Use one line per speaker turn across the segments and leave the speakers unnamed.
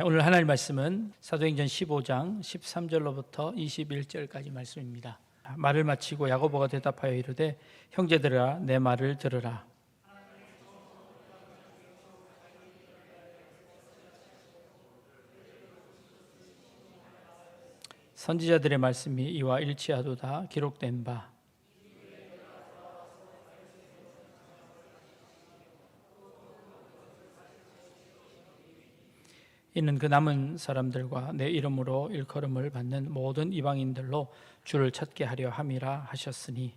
오늘 하나님 말씀은 사도행전 15장 13절로부터 21절까지 말씀입니다. 말을 마치고 야고보가 대답하여 이르되 형제들아 내 말을 들으라. 선지자들의 말씀이 이와 일치하도다 기록된 바. 이는 그 남은 사람들과 내 이름으로 일컬음을 받는 모든 이방인들로 주를 찾게 하려 함이라 하셨으니,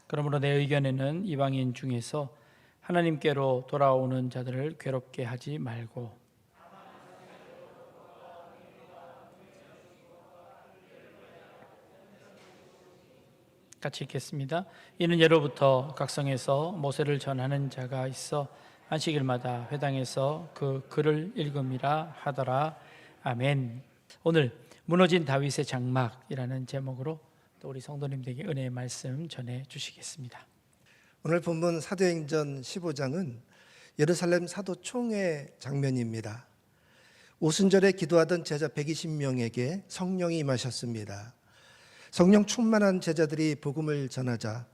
그러므로 내 의견에는 이방인 중에서 하나님께로 돌아오는 자들을 괴롭게 하지 말고 같이 읽겠습니다. 이는 예로부터 각성에서 모세를 전하는 자가 있어 안식일마다 회당에서 그 글을 읽음이라 하더라. 아멘. 오늘 무너진 다윗의 장막이라는 제목으로 또 우리 성도님들에게 은혜의 말씀 전해 주시겠습니다.
오늘 본문 사도행전 15장은 예루살렘 사도 총회 장면입니다. 오순절에 기도하던 제자 120명에게 성령이 임하셨습니다. 성령 충만한 제자들이 복음을 전하자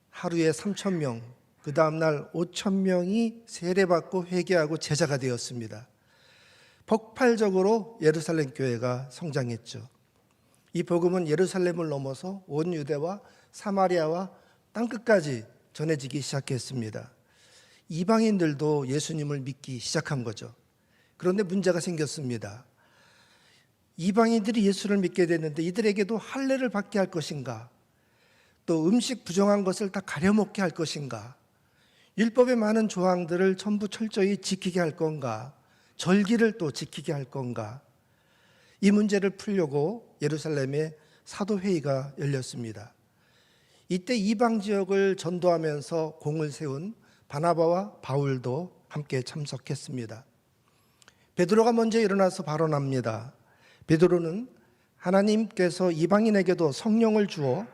하루에 3,000명, 그 다음날 5,000명이 세례받고 회개하고 제자가 되었습니다. 폭발적으로 예루살렘 교회가 성장했죠. 이 복음은 예루살렘을 넘어서 온 유대와 사마리아와 땅끝까지 전해지기 시작했습니다. 이방인들도 예수님을 믿기 시작한 거죠. 그런데 문제가 생겼습니다. 이방인들이 예수를 믿게 됐는데 이들에게도 할례를 받게 할 것인가? 또 음식 부정한 것을 다 가려먹게 할 것인가? 율법의 많은 조항들을 전부 철저히 지키게 할 건가? 절기를 또 지키게 할 건가? 이 문제를 풀려고 예루살렘에 사도회의가 열렸습니다. 이때 이방 지역을 전도하면서 공을 세운 바나바와 바울도 함께 참석했습니다. 베드로가 먼저 일어나서 발언합니다. 베드로는 하나님께서 이방인에게도 성령을 주어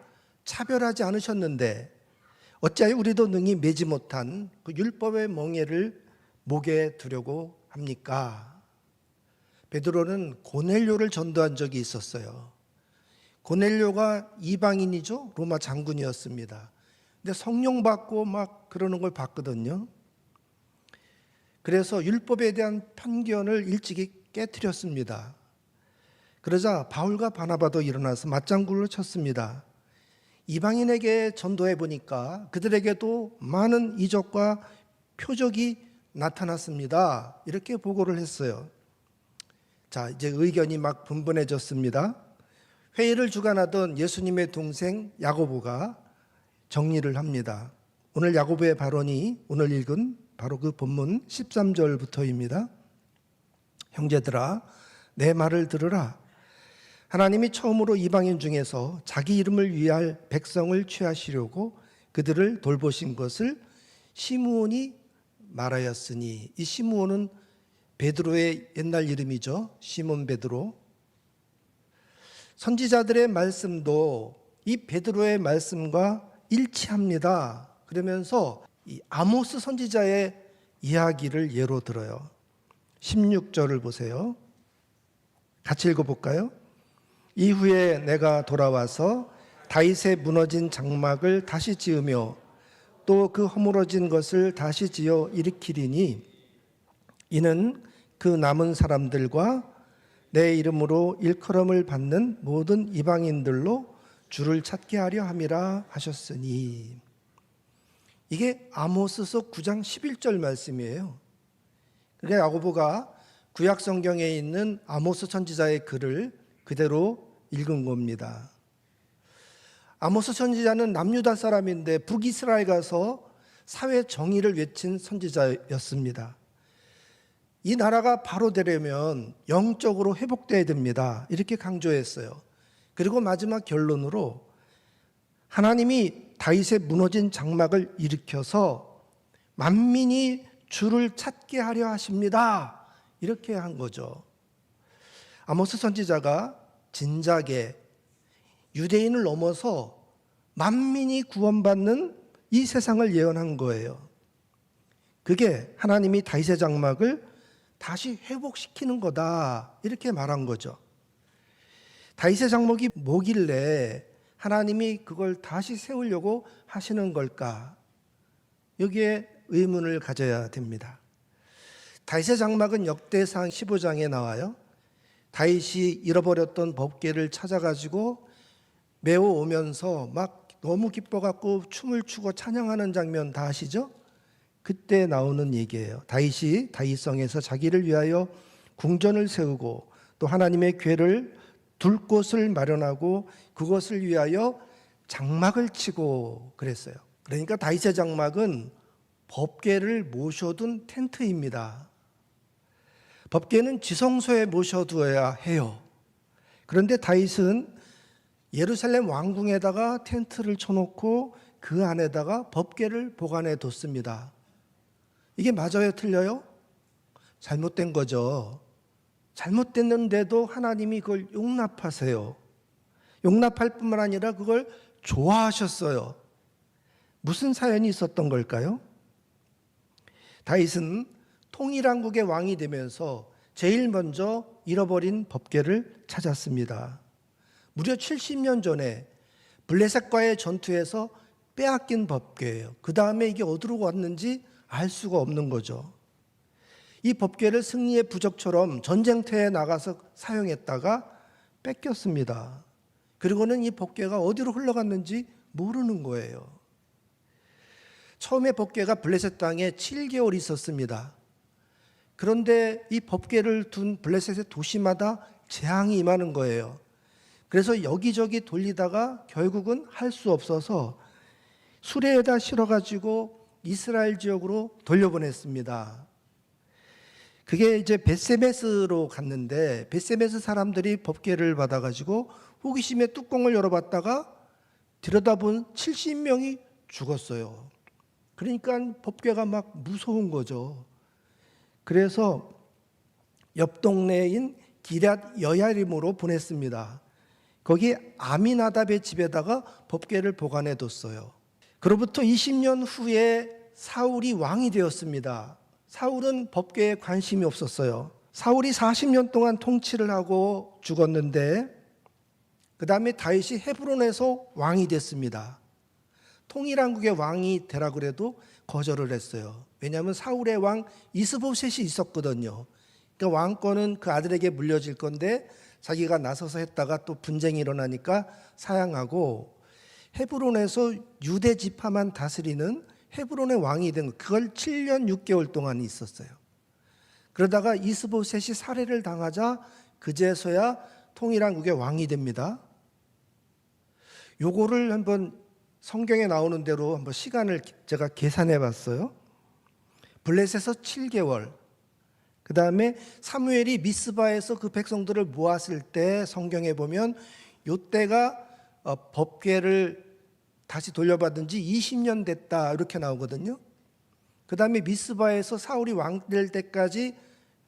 차별하지 않으셨는데 어찌하여 우리도 능히 매지 못한 그 율법의 멍에를 목에 두려고 합니까? 베드로는 고넬료를 전도한 적이 있었어요. 고넬료가 이방인이죠. 로마 장군이었습니다. 근데 성령 받고 막 그러는 걸 봤거든요. 그래서 율법에 대한 편견을 일찍이 깨트렸습니다. 그러자 바울과 바나바도 일어나서 맞장구를 쳤습니다. 이방인에게 전도해 보니까 그들에게도 많은 이적과 표적이 나타났습니다. 이렇게 보고를 했어요. 자, 이제 의견이 막 분분해졌습니다. 회의를 주관하던 예수님의 동생 야고보가 정리를 합니다. 오늘 야고보의 발언이 오늘 읽은 바로 그 본문 13절부터입니다. 형제들아 내 말을 들으라. 하나님이 처음으로 이방인 중에서 자기 이름을 위할 백성을 취하시려고 그들을 돌보신 것을 시므온이 말하였으니, 이 시므온은 베드로의 옛날 이름이죠. 시몬 베드로. 선지자들의 말씀도 이 베드로의 말씀과 일치합니다. 그러면서 이 아모스 선지자의 이야기를 예로 들어요. 16절을 보세요. 같이 읽어볼까요? 이후에 내가 돌아와서 다윗의 무너진 장막을 다시 지으며 또 그 허물어진 것을 다시 지어 일으키리니 이는 그 남은 사람들과 내 이름으로 일컬음을 받는 모든 이방인들로 주를 찾게 하려 함이라 하셨으니, 이게 아모스서 9장 11절 말씀이에요. 그러니까 야고보가 구약 성경에 있는 아모스 선지자의 글을 그대로 읽은 겁니다. 아모스 선지자는 남유다 사람인데 북이스라엘 가서 사회 정의를 외친 선지자였습니다. 이 나라가 바로 되려면 영적으로 회복돼야 됩니다. 이렇게 강조했어요. 그리고 마지막 결론으로 하나님이 다윗의 무너진 장막을 일으켜서 만민이 주를 찾게 하려 하십니다. 이렇게 한 거죠. 아모스 선지자가 진작에 유대인을 넘어서 만민이 구원받는 이 세상을 예언한 거예요. 그게 하나님이 다윗의 장막을 다시 회복시키는 거다, 이렇게 말한 거죠. 다윗의 장막이 뭐길래 하나님이 그걸 다시 세우려고 하시는 걸까? 여기에 의문을 가져야 됩니다. 다윗의 장막은 역대상 15장에 나와요. 다윗이 잃어버렸던 법궤를 찾아가지고 메워 오면서 막 너무 기뻐갖고 춤을 추고 찬양하는 장면 다 아시죠? 그때 나오는 얘기예요. 다윗이 다윗성에서 자기를 위하여 궁전을 세우고 또 하나님의 궤를 둘 곳을 마련하고 그것을 위하여 장막을 치고 그랬어요. 그러니까 다윗의 장막은 법궤를 모셔둔 텐트입니다. 법궤는 지성소에 모셔두어야 해요. 그런데 다윗은 예루살렘 왕궁에다가 텐트를 쳐놓고 그 안에다가 법궤를 보관해 뒀습니다. 이게 맞아요, 틀려요? 잘못된 거죠. 잘못됐는데도 하나님이 그걸 용납하세요. 용납할 뿐만 아니라 그걸 좋아하셨어요. 무슨 사연이 있었던 걸까요? 다윗은 통일왕국의 왕이 되면서 제일 먼저 잃어버린 법궤를 찾았습니다. 무려 70년 전에 블레셋과의 전투에서 빼앗긴 법궤예요. 그 다음에 이게 어디로 왔는지 알 수가 없는 거죠. 이 법궤를 승리의 부적처럼 전쟁터에 나가서 사용했다가 뺏겼습니다. 그리고는 이 법궤가 어디로 흘러갔는지 모르는 거예요. 처음에 법궤가 블레셋 땅에 7개월 있었습니다. 그런데 이 법궤를 둔 블레셋의 도시마다 재앙이 임하는 거예요. 그래서 여기저기 돌리다가 결국은 할 수 없어서 수레에다 실어가지고 이스라엘 지역으로 돌려보냈습니다. 그게 이제 벳세메스로 갔는데 벳세메스 사람들이 법궤를 받아가지고 호기심에 뚜껑을 열어봤다가 들여다본 70명이 죽었어요. 그러니까 법궤가 막 무서운 거죠. 그래서 옆 동네인 기럇 여야림으로 보냈습니다. 거기 아미나답의 집에다가 법궤를 보관해 뒀어요. 그로부터 20년 후에 사울이 왕이 되었습니다. 사울은 법궤에 관심이 없었어요. 사울이 40년 동안 통치를 하고 죽었는데 그 다음에 다윗이 헤브론에서 왕이 됐습니다. 통일왕국의 왕이 되라 그래도 거절을 했어요. 왜냐하면 사울의 왕 이스보셋이 있었거든요. 그러니까 왕권은 그 아들에게 물려질 건데 자기가 나서서 했다가 또 분쟁이 일어나니까 사양하고 헤브론에서 유대 지파만 다스리는 헤브론의 왕이 된 거, 그걸 7년 6개월 동안 있었어요. 그러다가 이스보셋이 살해를 당하자 그제서야 통일왕국의 왕이 됩니다. 요거를 한번 성경에 나오는 대로 한번 시간을 제가 계산해 봤어요. 블레셋에서 7개월, 그 다음에 사무엘이 미스바에서 그 백성들을 모았을 때 성경에 보면 요때가 법궤를 다시 돌려받은 지 20년 됐다 이렇게 나오거든요. 그 다음에 미스바에서 사울이 왕 될 때까지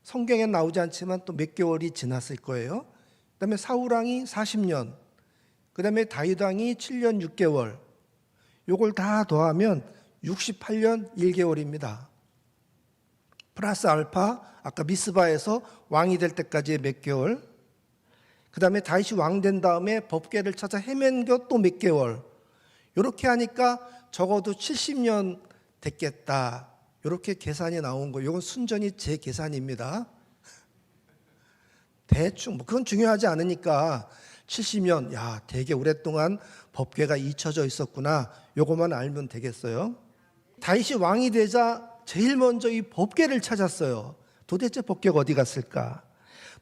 성경에 나오지 않지만 또 몇 개월이 지났을 거예요. 그 다음에 사울왕이 40년, 그 다음에 다윗왕이 7년 6개월, 요걸 다 더하면 68년 1개월입니다. 플러스 알파, 아까 미스바에서 왕이 될 때까지의 몇 개월, 그 다음에 다윗이 왕 된 다음에 법궤를 찾아 헤맨 것 또 몇 개월, 이렇게 하니까 적어도 70년 됐겠다, 이렇게 계산이 나온 거예요. 이건 순전히 제 계산입니다. 대충 그건 중요하지 않으니까 70년, 야 되게 오랫동안 법궤가 잊혀져 있었구나, 요것만 알면 되겠어요. 다윗이 왕이 되자 제일 먼저 이 법궤를 찾았어요. 도대체 법궤가 어디 갔을까?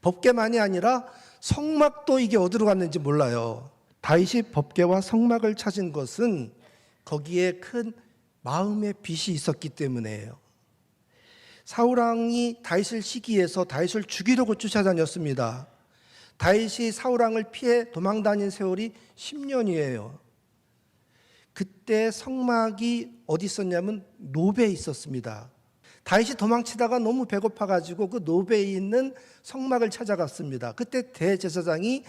법궤만이 아니라 성막도 이게 어디로 갔는지 몰라요. 다윗이 법궤와 성막을 찾은 것은 거기에 큰 마음의 빚이 있었기 때문이에요. 사울왕이 다윗을 시기해서 다윗을 죽이려고 쫓아다녔습니다. 다윗이 사울왕을 피해 도망다닌 세월이 10년이에요. 그때 성막이 어디 있었냐면 노베에 있었습니다. 다윗이 도망치다가 너무 배고파가지고 그 노베에 있는 성막을 찾아갔습니다. 그때 대제사장이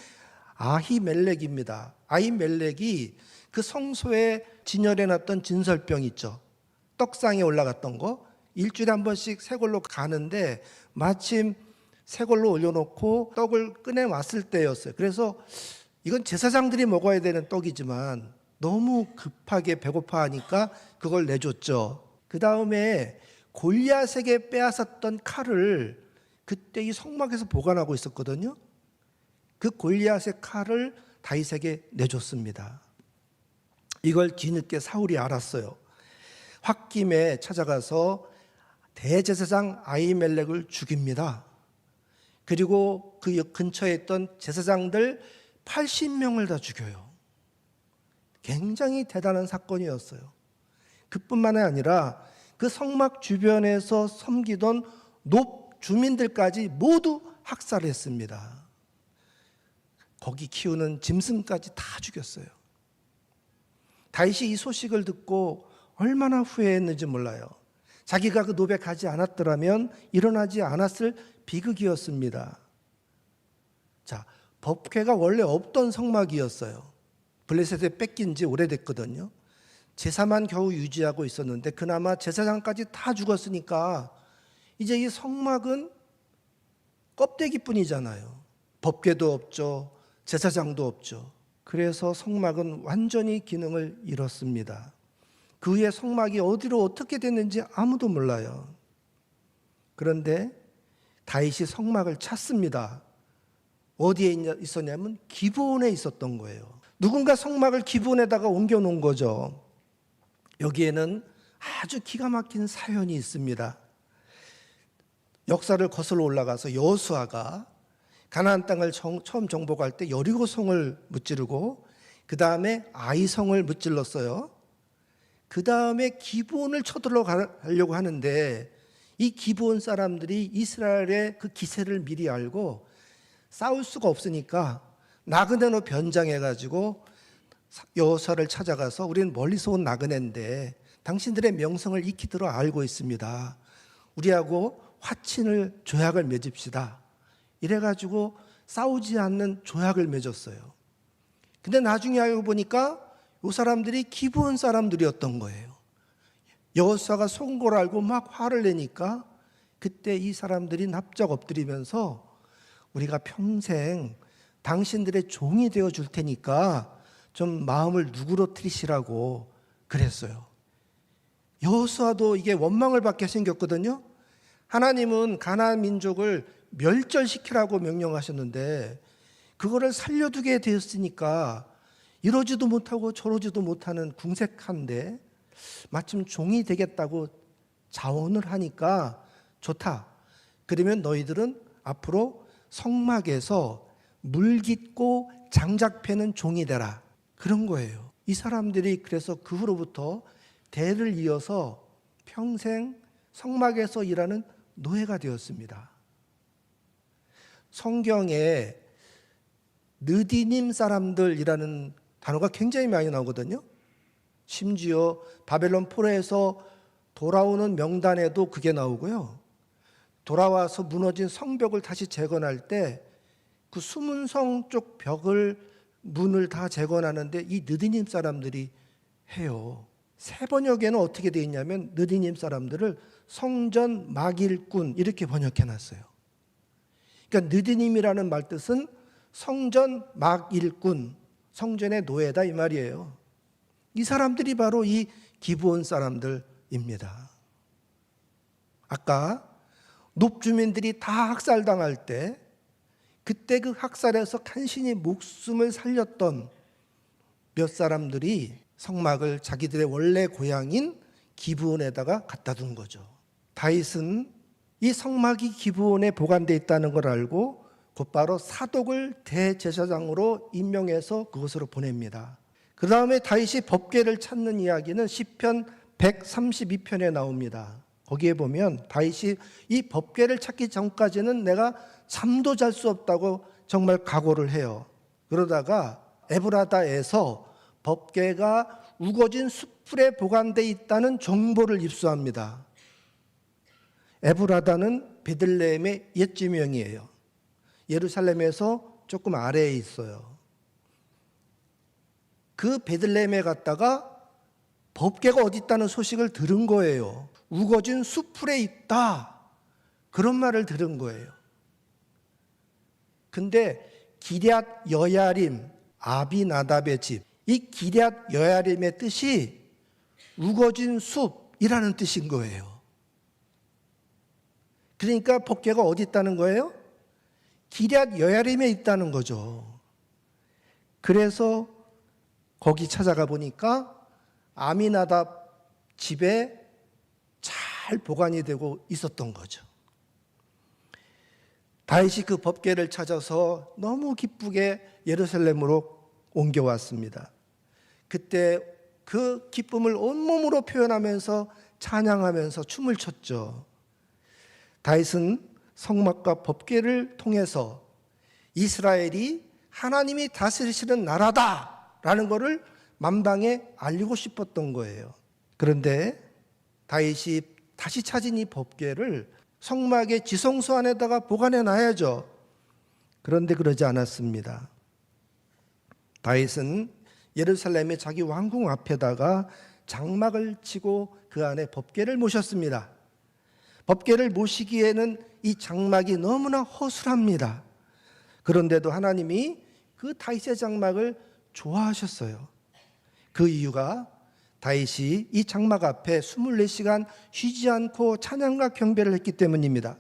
아히멜렉입니다. 아히멜렉이 그 성소에 진열해 놨던 진설병 있죠. 떡상에 올라갔던 거 일주일에 한 번씩 새걸로 가는데 마침 새걸로 올려놓고 떡을 꺼내 왔을 때였어요. 그래서 이건 제사장들이 먹어야 되는 떡이지만 너무 급하게 배고파하니까 그걸 내줬죠. 그 다음에 골리앗에게 빼앗았던 칼을 그때 이 성막에서 보관하고 있었거든요. 그 골리앗의 칼을 다윗에게 내줬습니다. 이걸 뒤늦게 사울이 알았어요. 홧김에 찾아가서 대제사장 아히멜렉을 죽입니다. 그리고 그 근처에 있던 제사장들 80명을 다 죽여요. 굉장히 대단한 사건이었어요. 그뿐만이 아니라 그 성막 주변에서 섬기던 높 주민들까지 모두 학살했습니다. 거기 키우는 짐승까지 다 죽였어요. 다윗이 이 소식을 듣고 얼마나 후회했는지 몰라요. 자기가 그 노베 가지 않았더라면 일어나지 않았을 비극이었습니다. 자, 법궤가 원래 없던 성막이었어요. 블레셋에 뺏긴 지 오래됐거든요. 제사만 겨우 유지하고 있었는데 그나마 제사장까지 다 죽었으니까 이제 이 성막은 껍데기뿐이잖아요. 법궤도 없죠. 제사장도 없죠. 그래서 성막은 완전히 기능을 잃었습니다. 그 후에 성막이 어디로 어떻게 됐는지 아무도 몰라요. 그런데 다윗이 성막을 찾습니다. 어디에 있었냐면 기브온에 있었던 거예요. 누군가 성막을 기브온에다가 옮겨 놓은 거죠. 여기에는 아주 기가 막힌 사연이 있습니다. 역사를 거슬러 올라가서 여호수아가 가나안 땅을 처음 정복할 때 여리고성을 무찌르고 그 다음에 아이성을 무찔렀어요. 그 다음에 기브온을 쳐들어 가려고 하는데 이 기브온 사람들이 이스라엘의 그 기세를 미리 알고 싸울 수가 없으니까 나그네로 변장해가지고 여호수아를 찾아가서 우리는 멀리서 온 나그네인데 당신들의 명성을 익히 들어 알고 있습니다. 우리하고 화친을 조약을 맺읍시다. 이래가지고 싸우지 않는 조약을 맺었어요. 근데 나중에 알고 보니까 이 사람들이 기브온 사람들이었던 거예요. 여호수아가 속은 걸 알고 막 화를 내니까 그때 이 사람들이 납작 엎드리면서 우리가 평생 당신들의 종이 되어 줄 테니까 좀 마음을 누그러뜨리시라고 그랬어요. 여호수아도 이게 원망을 받게 생겼거든요. 하나님은 가나안 민족을 멸절시키라고 명령하셨는데 그거를 살려두게 되었으니까 이러지도 못하고 저러지도 못하는 궁색한데 마침 종이 되겠다고 자원을 하니까 좋다. 그러면 너희들은 앞으로 성막에서 물깃고 장작 패는 종이 되라. 그런 거예요. 이 사람들이 그래서 그 후로부터 대를 이어서 평생 성막에서 일하는 노예가 되었습니다. 성경에 느디님 사람들이라는 단어가 굉장히 많이 나오거든요. 심지어 바벨론 포로에서 돌아오는 명단에도 그게 나오고요. 돌아와서 무너진 성벽을 다시 재건할 때 그 숨은 성 쪽 벽을 문을 다 재건하는데 이 느디님 사람들이 해요. 새 번역에는 어떻게 되어 있냐면 느디님 사람들을 성전 막일꾼 이렇게 번역해 놨어요. 그러니까 느디님이라는 말 뜻은 성전 막일꾼, 성전의 노예다 이 말이에요. 이 사람들이 바로 이 기브온 사람들입니다. 아까 높주민들이 다 학살당할 때 그때 그 학살에서 간신히 목숨을 살렸던 몇 사람들이 성막을 자기들의 원래 고향인 기브온에다가 갖다 둔 거죠. 다윗은 이 성막이 기브온에 보관되어 있다는 걸 알고 곧바로 사독을 대제사장으로 임명해서 그곳으로 보냅니다. 그 다음에 다윗이 법궤를 찾는 이야기는 시편 132편에 나옵니다. 거기에 보면 다윗이 이 법궤를 찾기 전까지는 내가 잠도 잘 수 없다고 정말 각오를 해요. 그러다가 에브라다에서 법궤가 우거진 숯불에 보관되어 있다는 정보를 입수합니다. 에브라다는 베들레헴의 옛 지명이에요. 예루살렘에서 조금 아래에 있어요. 그 베들레헴에 갔다가 법궤가 어디 있다는 소식을 들은 거예요. 우거진 수풀에 있다, 그런 말을 들은 거예요. 근데 기럇 여야림, 아비나답의 집, 이 기럇 여야림의 뜻이 우거진 숲이라는 뜻인 거예요. 그러니까 법궤가 어디 있다는 거예요? 기럇 여야림에 있다는 거죠. 그래서 거기 찾아가 보니까 아미나답 집에 잘 보관이 되고 있었던 거죠. 다윗이 그 법궤를 찾아서 너무 기쁘게 예루살렘으로 옮겨왔습니다. 그때 그 기쁨을 온몸으로 표현하면서 찬양하면서 춤을 췄죠. 다윗은 성막과 법궤를 통해서 이스라엘이 하나님이 다스리시는 나라다라는 것을 만방에 알리고 싶었던 거예요. 그런데 다윗이 다시 찾은 이 법궤를 성막의 지성소 안에다가 보관해 놔야죠. 그런데 그러지 않았습니다. 다윗은 예루살렘의 자기 왕궁 앞에다가 장막을 치고 그 안에 법궤를 모셨습니다. 법궤를 모시기에는 이 장막이 너무나 허술합니다. 그런데도 하나님이 그 다윗의 장막을 좋아하셨어요. 그 이유가 다윗이 이 장막 앞에 24시간 쉬지 않고 찬양과 경배를 했기 때문입니다.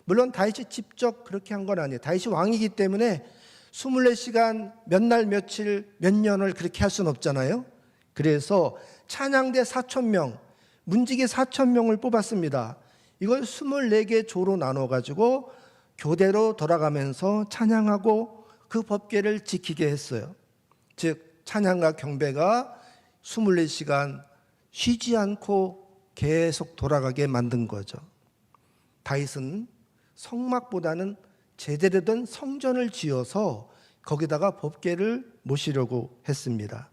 물론 다윗이 직접 그렇게 한 건 아니에요. 다윗이 왕이기 때문에 24시간 몇 날 며칠 몇 년을 그렇게 할 수는 없잖아요. 그래서 찬양대 4,000명, 문지기 4,000명을 뽑았습니다. 이걸 24개 조로 나눠가지고 교대로 돌아가면서 찬양하고 그 법궤를 지키게 했어요. 즉 찬양과 경배가 24시간 쉬지 않고 계속 돌아가게 만든 거죠. 다윗은 성막보다는 제대로 된 성전을 지어서 거기다가 법궤를 모시려고 했습니다.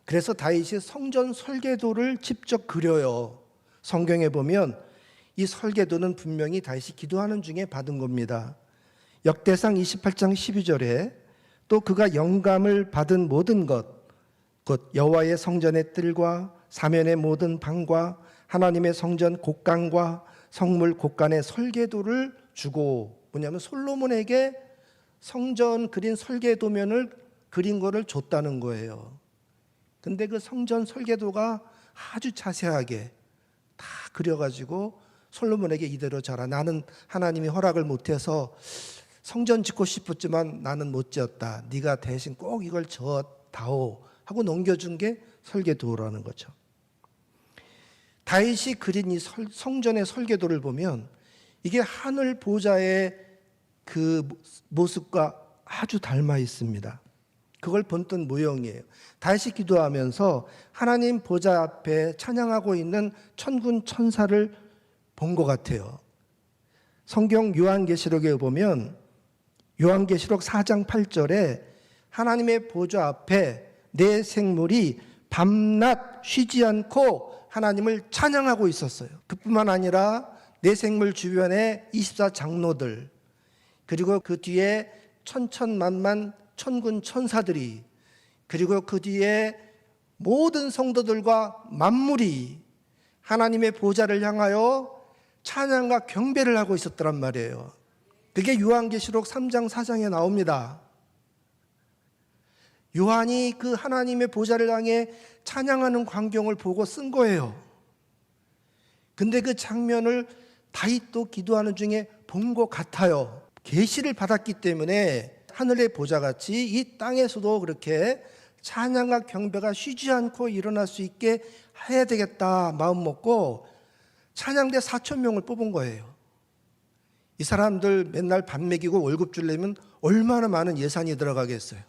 그래서 다윗이 성전 설계도를 직접 그려요. 성경에 보면 이 설계도는 분명히 다윗이 기도하는 중에 받은 겁니다. 역대상 28장 12절에 또 그가 영감을 받은 모든 것, 곧 여호와의 성전의 뜰과 사면의 모든 방과 하나님의 성전 곡간과 성물 곡간의 설계도를 주고, 뭐냐면 솔로몬에게 성전 그린 설계도면을 그린 거를 줬다는 거예요. 근데 그 성전 설계도가 아주 자세하게 다 그려가지고 솔로몬에게 이대로 자라. 나는 하나님이 허락을 못해서 성전 짓고 싶었지만 나는 못 지었다. 네가 대신 꼭 이걸 지어다오 하고 넘겨준 게 설계도라는 거죠. 다윗이 그린 이 성전의 설계도를 보면 이게 하늘 보좌의 그 모습과 아주 닮아 있습니다. 그걸 본뜬 모형이에요. 다윗이 기도하면서 하나님 보좌 앞에 찬양하고 있는 천군 천사를 본 것 같아요. 성경 요한계시록에 보면 요한계시록 4장 8절에 하나님의 보좌 앞에 내 생물이 밤낮 쉬지 않고 하나님을 찬양하고 있었어요. 그뿐만 아니라 내 생물 주변에 24장로들, 그리고 그 뒤에 천천만만 천군 천사들이, 그리고 그 뒤에 모든 성도들과 만물이 하나님의 보좌를 향하여 찬양과 경배를 하고 있었더란 말이에요. 그게 요한계시록 3장 4장에 나옵니다. 요한이 그 하나님의 보좌를 향해 찬양하는 광경을 보고 쓴 거예요. 근데 그 장면을 다윗도 기도하는 중에 본 것 같아요. 계시를 받았기 때문에 하늘의 보좌같이 이 땅에서도 그렇게 찬양과 경배가 쉬지 않고 일어날 수 있게 해야 되겠다 마음 먹고 찬양대 4,000명을 뽑은 거예요. 이 사람들 맨날 밥 먹이고 월급 주려면 얼마나 많은 예산이 들어가겠어요.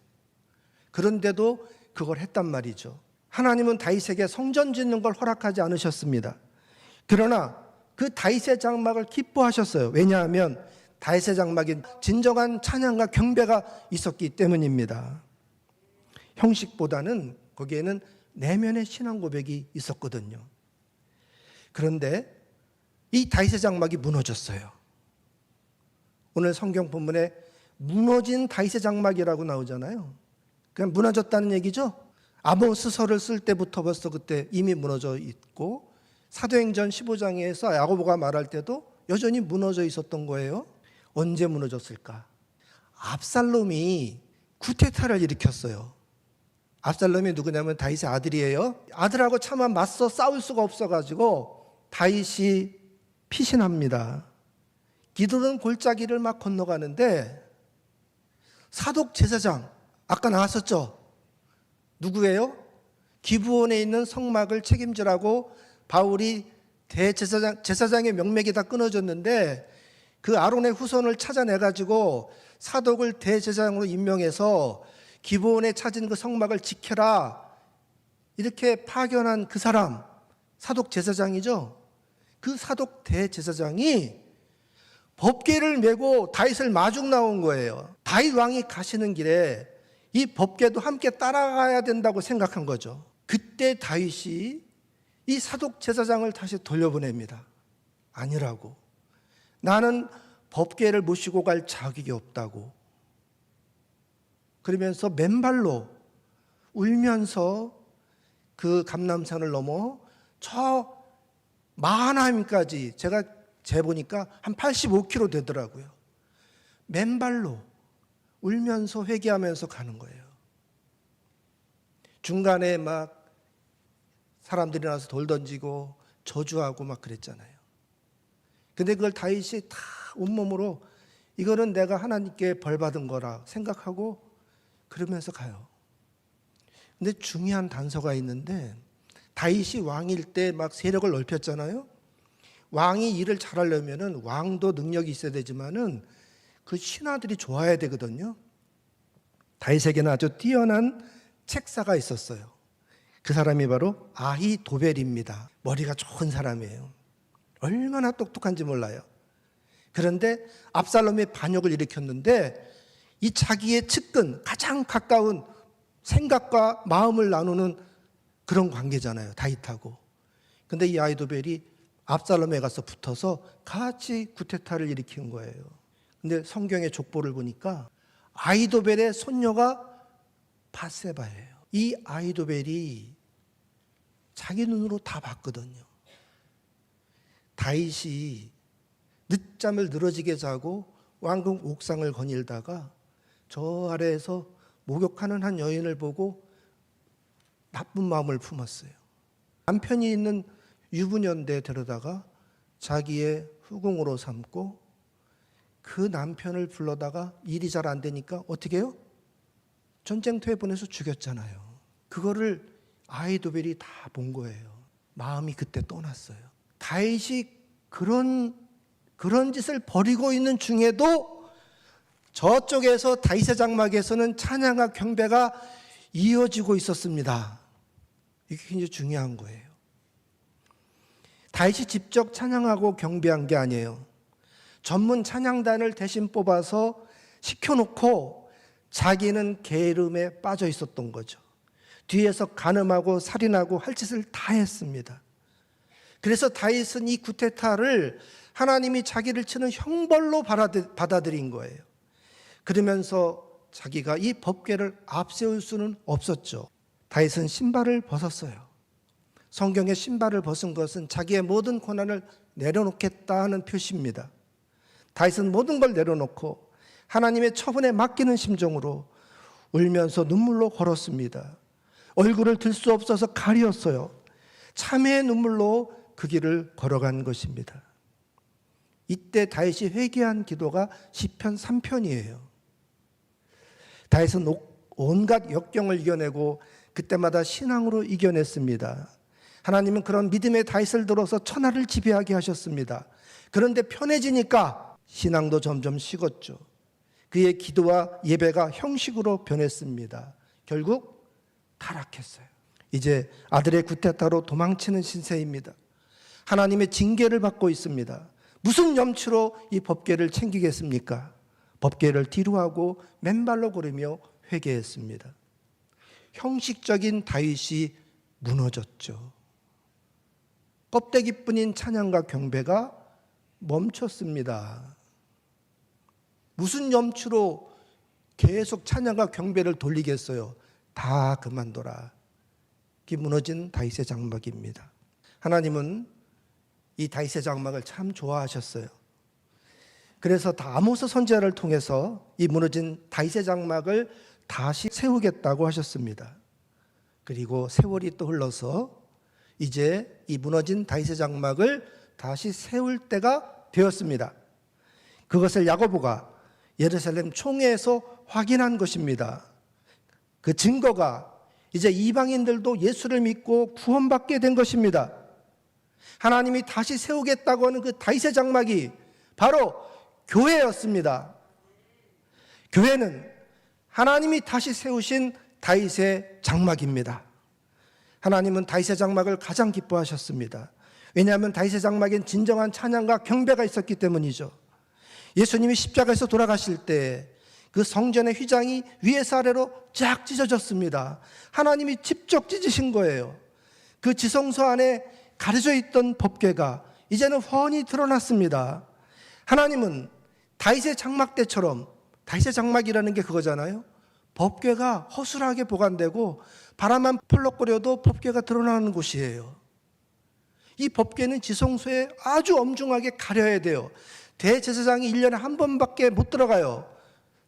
그런데도 그걸 했단 말이죠. 하나님은 다윗에게 성전 짓는 걸 허락하지 않으셨습니다. 그러나 그 다윗의 장막을 기뻐하셨어요. 왜냐하면 다윗의 장막에 진정한 찬양과 경배가 있었기 때문입니다. 형식보다는 거기에는 내면의 신앙 고백이 있었거든요. 그런데 이 다윗의 장막이 무너졌어요. 오늘 성경 본문에 무너진 다윗의 장막이라고 나오잖아요. 그냥 무너졌다는 얘기죠. 아모스서를 쓸 때부터 벌써 그때 이미 무너져 있고, 사도행전 15장에서 야고보가 말할 때도 여전히 무너져 있었던 거예요. 언제 무너졌을까? 압살롬이 쿠데타를 일으켰어요. 압살롬이 누구냐면 다윗의 아들이에요. 아들하고 차마 맞서 싸울 수가 없어가지고 다윗이 피신합니다. 기드론 골짜기를 막 건너가는데 사독 제사장, 아까 나왔었죠? 누구예요? 기브온에 있는 성막을 책임지라고 바울이 제사장의 명맥이 다 끊어졌는데 그 아론의 후손을 찾아내가지고 사독을 대제사장으로 임명해서 기브온에 찾은 그 성막을 지켜라, 이렇게 파견한 그 사람, 사독 제사장이죠. 그 사독 대제사장이 법궤를 메고 다윗을 마중 나온 거예요. 다윗 왕이 가시는 길에 이 법궤도 함께 따라가야 된다고 생각한 거죠. 그때 다윗이 이 사독 제사장을 다시 돌려보냅니다. 아니라고. 나는 법궤를 모시고 갈 자격이 없다고. 그러면서 맨발로 울면서 그 감람산을 넘어 저 마하나임까지, 제가 재보니까 한 85km 되더라고요. 맨발로 울면서 회개하면서 가는 거예요. 중간에 막 사람들이 나와서 돌 던지고 저주하고 막 그랬잖아요. 근데 그걸 다윗이 다 온몸으로 이거는 내가 하나님께 벌 받은 거라 생각하고 그러면서 가요. 근데 중요한 단서가 있는데, 다윗이 왕일 때 막 세력을 넓혔잖아요. 왕이 일을 잘하려면은 왕도 능력이 있어야 되지만은 그 신하들이 좋아야 되거든요. 다윗에게는 아주 뛰어난 책사가 있었어요. 그 사람이 바로 아히도벨입니다. 머리가 좋은 사람이에요. 얼마나 똑똑한지 몰라요. 그런데 압살롬의 반역을 일으켰는데 이 자기의 측근, 가장 가까운 생각과 마음을 나누는 그런 관계잖아요, 다윗하고. 근데 이 아히도벨이 압살롬에 가서 붙어서 같이 쿠데타를 일으킨 거예요. 근데 성경의 족보를 보니까 아히도벨의 손녀가 밧세바예요. 이 아히도벨이 자기 눈으로 다 봤거든요. 다윗이 늦잠을 늘어지게 자고 왕궁 옥상을 거닐다가 저 아래에서 목욕하는 한 여인을 보고 나쁜 마음을 품었어요. 남편이 있는 유부녀인데 데려다가 자기의 후궁으로 삼고 그 남편을 불러다가 일이 잘 안 되니까 어떻게 해요? 전쟁터에 보내서 죽였잖아요. 그거를 아히도벨이 다 본 거예요. 마음이 그때 떠났어요. 다윗이 그런 짓을 벌이고 있는 중에도 저쪽에서 다윗의 장막에서는 찬양과 경배가 이어지고 있었습니다. 이게 굉장히 중요한 거예요. 다윗이 직접 찬양하고 경배한 게 아니에요. 전문 찬양단을 대신 뽑아서 시켜놓고 자기는 게으름에 빠져 있었던 거죠. 뒤에서 간음하고 살인하고 할 짓을 다 했습니다. 그래서 다윗은 이 쿠데타를 하나님이 자기를 치는 형벌로 받아들인 거예요. 그러면서 자기가 이 법궤를 앞세울 수는 없었죠. 다윗은 신발을 벗었어요. 성경에 신발을 벗은 것은 자기의 모든 고난을 내려놓겠다 하는 표시입니다. 다윗은 모든 걸 내려놓고 하나님의 처분에 맡기는 심정으로 울면서 눈물로 걸었습니다. 얼굴을 들 수 없어서 가리었어요. 참회의 눈물로 그 길을 걸어간 것입니다. 이때 다윗이 회개한 기도가 시편 3편이에요. 다윗은 온갖 역경을 이겨내고 그때마다 신앙으로 이겨냈습니다. 하나님은 그런 믿음의 다윗을 들어서 천하를 지배하게 하셨습니다. 그런데 편해지니까 신앙도 점점 식었죠. 그의 기도와 예배가 형식으로 변했습니다. 결국 타락했어요. 이제 아들의 쿠데타로 도망치는 신세입니다. 하나님의 징계를 받고 있습니다. 무슨 염치로 이 법궤를 챙기겠습니까? 법궤를 뒤로하고 맨발로 걸으며 회개했습니다. 형식적인 다윗이 무너졌죠. 껍데기뿐인 찬양과 경배가 멈췄습니다. 무슨 염치로 계속 찬양과 경배를 돌리겠어요? 다 그만둬라. 무너진 다윗의 장막입니다. 하나님은 이 다윗의 장막을 참 좋아하셨어요. 그래서 아모스 선지자를 통해서 이 무너진 다윗의 장막을 다시 세우겠다고 하셨습니다. 그리고 세월이 또 흘러서 이제 이 무너진 다윗의 장막을 다시 세울 때가 되었습니다. 그것을 야고보가 예루살렘 총회에서 확인한 것입니다. 그 증거가 이제 이방인들도 예수를 믿고 구원받게 된 것입니다. 하나님이 다시 세우겠다고 하는 그 다윗의 장막이 바로 교회였습니다. 교회는 하나님이 다시 세우신 다윗의 장막입니다. 하나님은 다윗의 장막을 가장 기뻐하셨습니다. 왜냐하면 다윗의 장막엔 진정한 찬양과 경배가 있었기 때문이죠. 예수님이 십자가에서 돌아가실 때 그 성전의 휘장이 위에서 아래로 쫙 찢어졌습니다. 하나님이 직접 찢으신 거예요. 그 지성소 안에 가려져 있던 법궤가 이제는 훤히 드러났습니다. 하나님은 다윗의 장막 때처럼, 다윗의 장막이라는 게 그거잖아요. 법궤가 허술하게 보관되고 바람만 펄럭거려도 법궤가 드러나는 곳이에요. 이 법궤는 지성소에 아주 엄중하게 가려야 돼요. 대제사장이 1년에 한 번밖에 못 들어가요.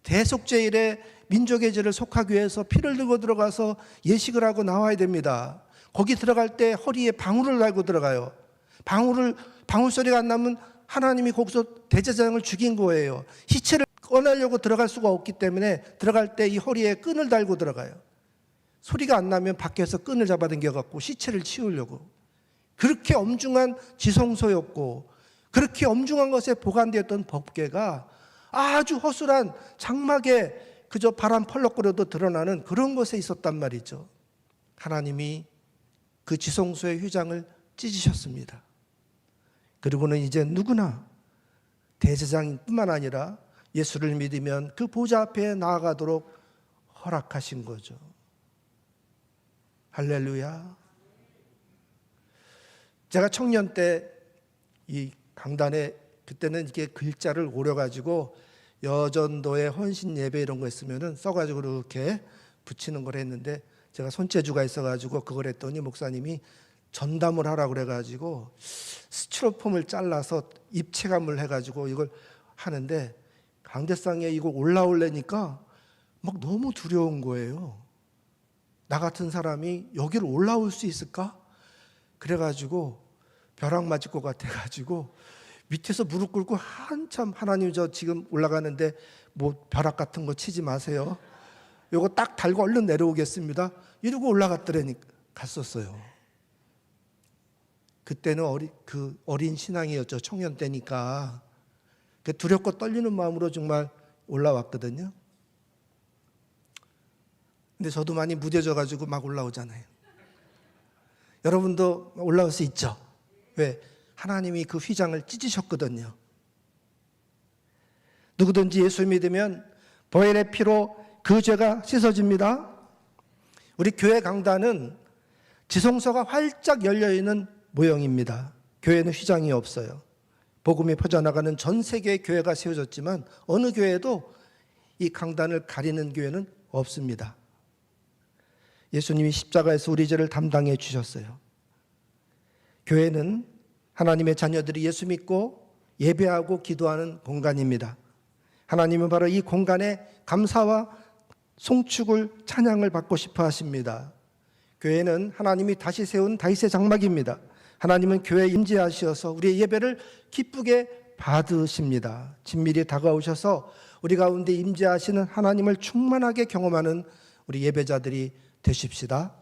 대속제일에 민족의 죄를 속하기 위해서 피를 들고 들어가서 예식을 하고 나와야 됩니다. 거기 들어갈 때 허리에 방울을 달고 들어가요. 방울 소리가 안 나면 하나님이 거기서 대제사장을 죽인 거예요. 시체를 꺼내려고 들어갈 수가 없기 때문에 들어갈 때 이 허리에 끈을 달고 들어가요. 소리가 안 나면 밖에서 끈을 잡아당겨갖고 시체를 치우려고. 그렇게 엄중한 지성소였고 그렇게 엄중한 것에 보관되었던 법궤가 아주 허술한 장막에 그저 바람 펄럭거려도 드러나는 그런 곳에 있었단 말이죠. 하나님이 그 지성소의 휘장을 찢으셨습니다. 그리고는 이제 누구나 대제사장뿐만 아니라 예수를 믿으면 그 보좌 앞에 나아가도록 허락하신 거죠. 할렐루야. 제가 청년 때 이 강단에 그때는 이렇게 글자를 오려가지고 여전도의 헌신 예배 이런 거 있으면은 써가지고 이렇게 붙이는 걸 했는데 제가 손재주가 있어가지고 그걸 했더니 목사님이 전담을 하라고 그래가지고 스티로폼을 잘라서 입체감을 해가지고 이걸 하는데 강대상에 이거 올라올래니까 막 너무 두려운 거예요. 나 같은 사람이 여기를 올라올 수 있을까? 그래가지고 벼락 맞을 것 같아가지고 밑에서 무릎 꿇고 한참 하나님 저 지금 올라가는데 뭐 벼락 같은 거 치지 마세요. 요거 딱 달고 얼른 내려오겠습니다. 이러고 올라갔더라니까 갔었어요. 그때는 어린 신앙이었죠. 청년 때니까. 두렵고 떨리는 마음으로 정말 올라왔거든요. 근데 저도 많이 무뎌져가지고 막 올라오잖아요. 여러분도 올라올 수 있죠. 왜? 하나님이 그 휘장을 찢으셨거든요. 누구든지 예수 믿으면 보혈의 피로 그 죄가 씻어집니다. 우리 교회 강단은 지성소가 활짝 열려있는 모형입니다. 교회는 휘장이 없어요. 복음이 퍼져나가는 전 세계의 교회가 세워졌지만 어느 교회도 이 강단을 가리는 교회는 없습니다. 예수님이 십자가에서 우리 죄를 담당해 주셨어요. 교회는 하나님의 자녀들이 예수 믿고 예배하고 기도하는 공간입니다. 하나님은 바로 이 공간에 감사와 송축을 찬양을 받고 싶어 하십니다. 교회는 하나님이 다시 세운 다윗의 장막입니다. 하나님은 교회에 임재하셔서 우리의 예배를 기쁘게 받으십니다. 친밀히 다가오셔서 우리 가운데 임재하시는 하나님을 충만하게 경험하는 우리 예배자들이 되십시다.